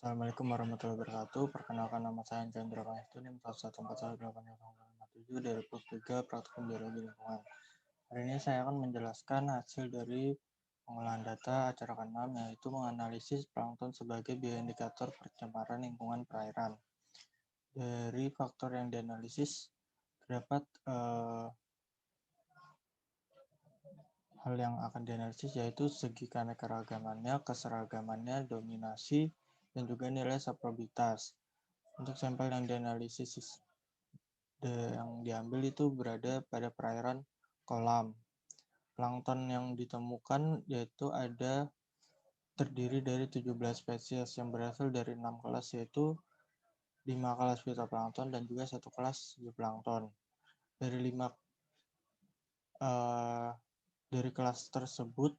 Assalamualaikum warahmatullahi wabarakatuh. Perkenalkan nama saya Chandra Pangestu, NIM 1141807 dari PUB 3 Praktikum Biologi Lingkungan. Hari ini saya akan menjelaskan hasil dari pengolahan data acara ke-6, yaitu menganalisis plankton sebagai bioindikator pencemaran lingkungan perairan. Dari faktor yang dianalisis terdapat hal yang akan dianalisis, yaitu segi keanekaragamannya, keseragamannya, dominasi, dan juga nilai saprobitas. Untuk sampel yang dianalisis yang diambil itu berada pada perairan kolam. Plankton yang ditemukan yaitu terdiri dari 17 spesies yang berasal dari 6 kelas, yaitu 5 kelas fitoplankton dan juga 1 kelas zooplankton. Dari kelas tersebut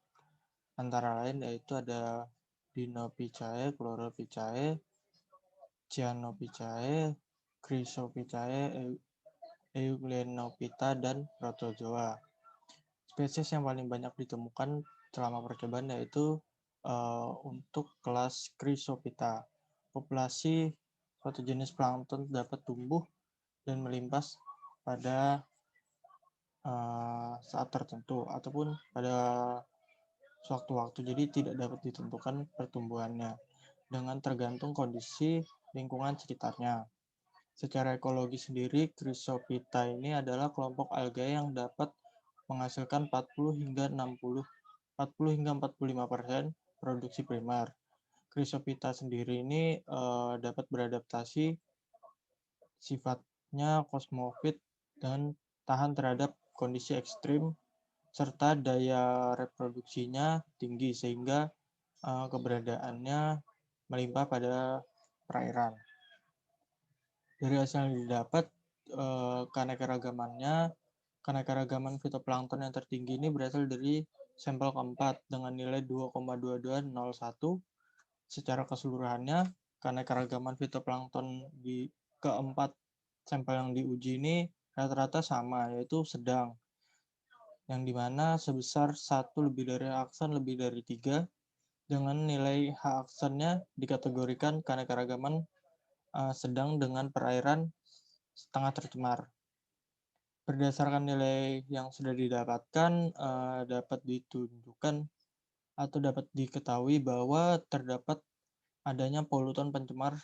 antara lain yaitu ada Dinopicae, Chlorophyllaceae, Cyanophyllaceae, Chrysophyllaceae, Euglenophyta, dan Protozoa. Spesies yang paling banyak ditemukan selama percobaan yaitu untuk kelas Chrysophyta. Populasi suatu jenis plankton dapat tumbuh dan melimpas pada saat tertentu ataupun pada sewaktu-waktu, jadi tidak dapat ditentukan pertumbuhannya dengan tergantung kondisi lingkungan sekitarnya. Secara ekologi sendiri, Chrysophyta ini adalah kelompok alga yang dapat menghasilkan 40 hingga 45% produksi primer. Chrysophyta sendiri ini dapat beradaptasi, sifatnya kosmofit dan tahan terhadap kondisi ekstrim, serta daya reproduksinya tinggi sehingga keberadaannya melimpah pada perairan. Dari hasil yang didapat, keanekaragaman fitoplankton yang tertinggi ini berasal dari sampel keempat dengan nilai 2,2201. Secara keseluruhannya, keanekaragaman fitoplankton di keempat sampel yang diuji ini rata-rata sama, yaitu sedang, yang dimana sebesar 1 lebih dari aksen lebih dari 3, dengan nilai H aksennya dikategorikan keanekaragaman sedang dengan perairan setengah tercemar. Berdasarkan nilai yang sudah didapatkan, dapat ditunjukkan atau dapat diketahui bahwa terdapat adanya polutan pencemar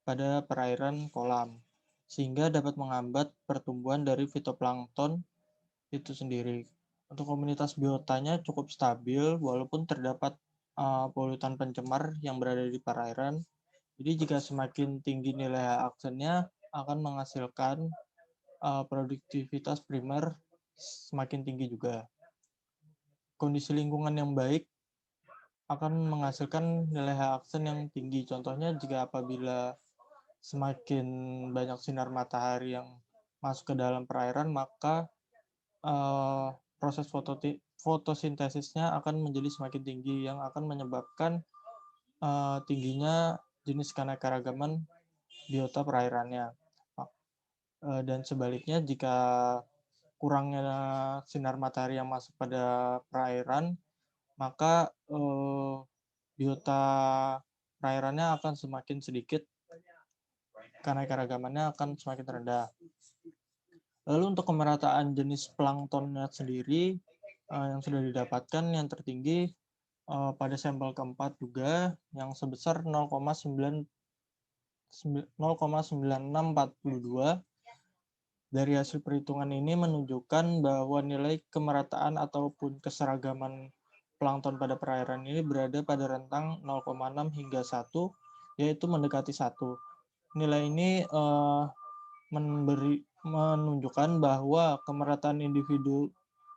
pada perairan kolam, sehingga dapat menghambat pertumbuhan dari fitoplankton itu sendiri. Untuk komunitas biotanya cukup stabil walaupun terdapat polutan pencemar yang berada di perairan. Jadi jika semakin tinggi nilai aksennya akan menghasilkan produktivitas primer semakin tinggi juga. Kondisi lingkungan yang baik akan menghasilkan nilai aksen yang tinggi. Contohnya jika apabila semakin banyak sinar matahari yang masuk ke dalam perairan, maka proses fotosintesisnya akan menjadi semakin tinggi yang akan menyebabkan tingginya jenis keanekaragaman biota perairannya. Dan sebaliknya, jika kurangnya sinar matahari yang masuk pada perairan, maka biota perairannya akan semakin sedikit, keanekaragamannya akan semakin rendah. Lalu untuk kemerataan jenis planktonnya sendiri yang sudah didapatkan, yang tertinggi pada sampel keempat juga yang sebesar 0,9642. Dari hasil perhitungan ini menunjukkan bahwa nilai kemerataan ataupun keseragaman plankton pada perairan ini berada pada rentang 0,6 hingga 1, yaitu mendekati 1. Nilai ini menunjukkan bahwa kemerataan individu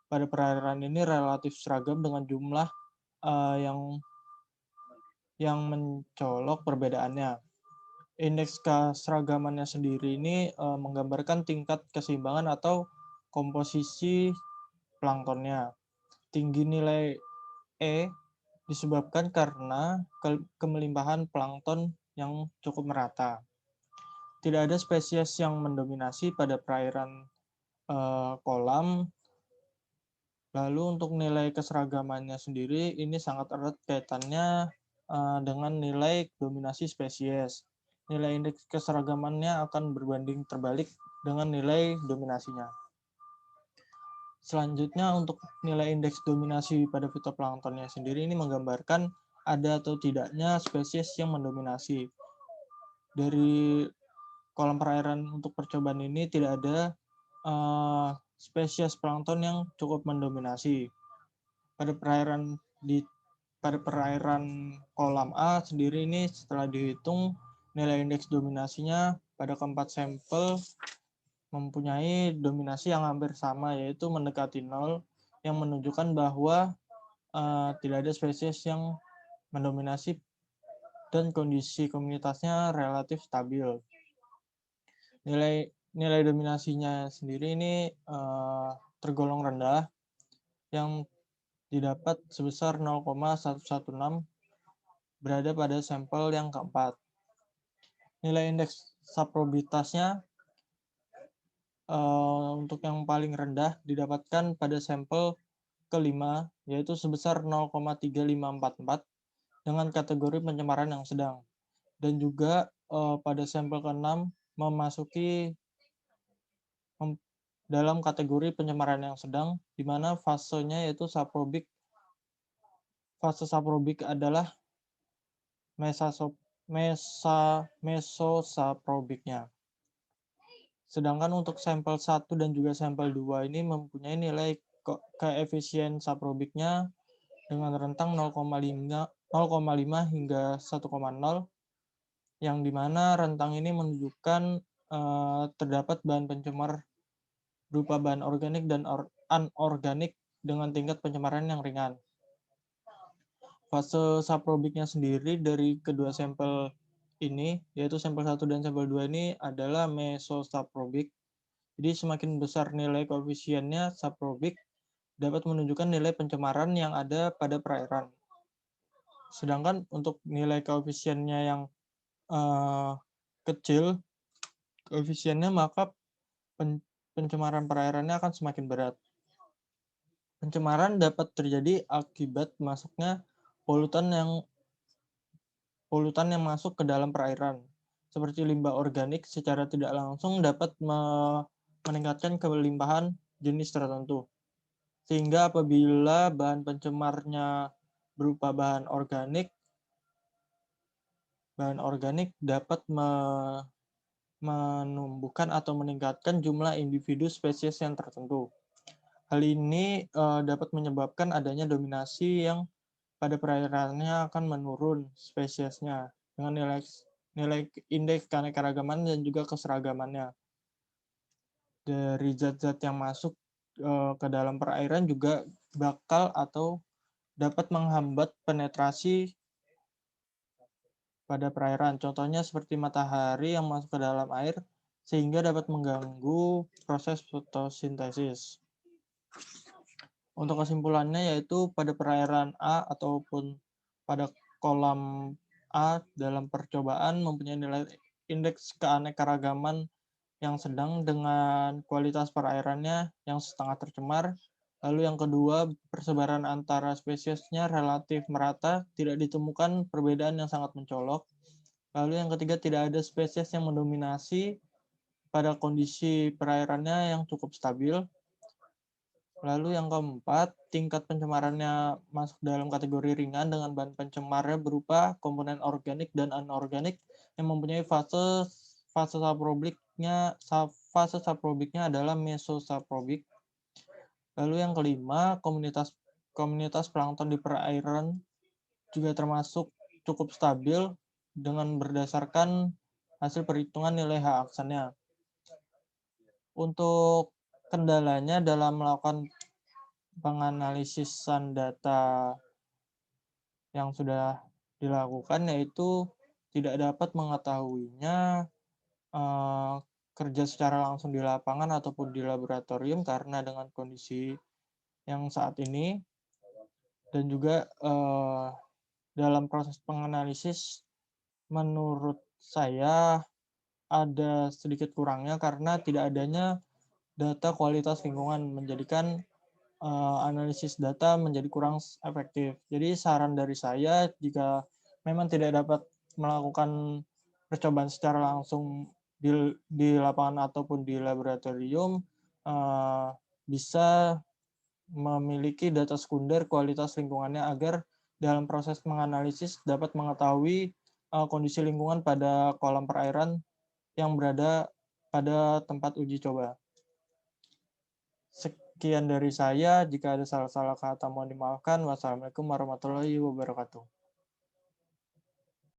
pada perairan ini relatif seragam dengan jumlah yang mencolok perbedaannya. Indeks keseragamannya sendiri ini menggambarkan tingkat keseimbangan atau komposisi planktonnya. Tinggi nilai E disebabkan karena kemelimpahan plankton yang cukup merata. Tidak ada spesies yang mendominasi pada perairan kolam. Lalu untuk nilai keseragamannya sendiri ini sangat erat kaitannya dengan nilai dominasi spesies. Nilai indeks keseragamannya akan berbanding terbalik dengan nilai dominasinya. Selanjutnya untuk nilai indeks dominasi pada fitoplanktonnya sendiri ini menggambarkan ada atau tidaknya spesies yang mendominasi. Dari kolam perairan untuk percobaan ini tidak ada spesies plankton yang cukup mendominasi. Pada perairan kolam A sendiri ini setelah dihitung nilai indeks dominasinya pada keempat sampel mempunyai dominasi yang hampir sama, yaitu mendekati 0, yang menunjukkan bahwa tidak ada spesies yang mendominasi dan kondisi komunitasnya relatif stabil. Nilai dominasinya sendiri ini tergolong rendah, yang didapat sebesar 0,116 berada pada sampel yang keempat. Nilai indeks saprobitasnya untuk yang paling rendah didapatkan pada sampel kelima, yaitu sebesar 0,3544 dengan kategori pencemaran yang sedang. Dan juga pada sampel ke-6 memasuki dalam kategori pencemaran yang sedang, di mana fasenya yaitu saprobik. Fase saprobik adalah mesosaprobiknya. Sedangkan untuk sampel 1 dan juga sampel 2 ini mempunyai nilai koefisien saprobiknya dengan rentang 0,5 hingga 1,0, yang dimana rentang ini menunjukkan terdapat bahan pencemar berupa bahan organik dan anorganik dengan tingkat pencemaran yang ringan. Fase saprobiknya sendiri dari kedua sampel ini, yaitu sampel 1 dan sampel 2 ini adalah mesosaprobik. Jadi semakin besar nilai koefisiennya saprobik dapat menunjukkan nilai pencemaran yang ada pada perairan. Sedangkan untuk nilai koefisiennya yang kecil, koefisiennya, maka pencemaran perairannya akan semakin berat. Pencemaran dapat terjadi akibat masuknya polutan yang masuk ke dalam perairan, seperti limbah organik secara tidak langsung dapat meningkatkan kelimpahan jenis tertentu. Sehingga apabila bahan pencemarnya berupa bahan organik dapat menumbuhkan atau meningkatkan jumlah individu spesies yang tertentu. Hal ini dapat menyebabkan adanya dominasi yang pada perairannya akan menurun spesiesnya dengan nilai indeks keanekaragaman dan juga keseragamannya. Dari zat-zat yang masuk ke dalam perairan juga bakal atau dapat menghambat penetrasi pada perairan. Contohnya seperti matahari yang masuk ke dalam air sehingga dapat mengganggu proses fotosintesis. Untuk kesimpulannya yaitu pada perairan A ataupun pada kolam A dalam percobaan mempunyai nilai indeks keanekaragaman yang sedang dengan kualitas perairannya yang setengah tercemar. Lalu yang kedua, persebaran antara spesiesnya relatif merata, tidak ditemukan perbedaan yang sangat mencolok. Lalu yang ketiga, tidak ada spesies yang mendominasi pada kondisi perairannya yang cukup stabil. Lalu yang keempat, tingkat pencemarannya masuk dalam kategori ringan dengan bahan pencemarnya berupa komponen organik dan anorganik yang mempunyai fase saprobiknya adalah mesosaprobik. Lalu yang kelima, komunitas plankton di perairan juga termasuk cukup stabil dengan berdasarkan hasil perhitungan nilai H aksennya. Untuk kendalanya dalam melakukan penganalisan data yang sudah dilakukan yaitu tidak dapat mengetahuinya kerja secara langsung di lapangan ataupun di laboratorium karena dengan kondisi yang saat ini, dan juga dalam proses penganalisis menurut saya ada sedikit kurangnya karena tidak adanya data kualitas lingkungan menjadikan analisis data menjadi kurang efektif. Jadi saran dari saya jika memang tidak dapat melakukan percobaan secara langsung di lapangan ataupun di laboratorium, bisa memiliki data sekunder kualitas lingkungannya agar dalam proses menganalisis dapat mengetahui kondisi lingkungan pada kolam perairan yang berada pada tempat uji coba. Sekian dari saya. Jika ada salah-salah kata mohon dimaafkan. Wassalamualaikum warahmatullahi wabarakatuh.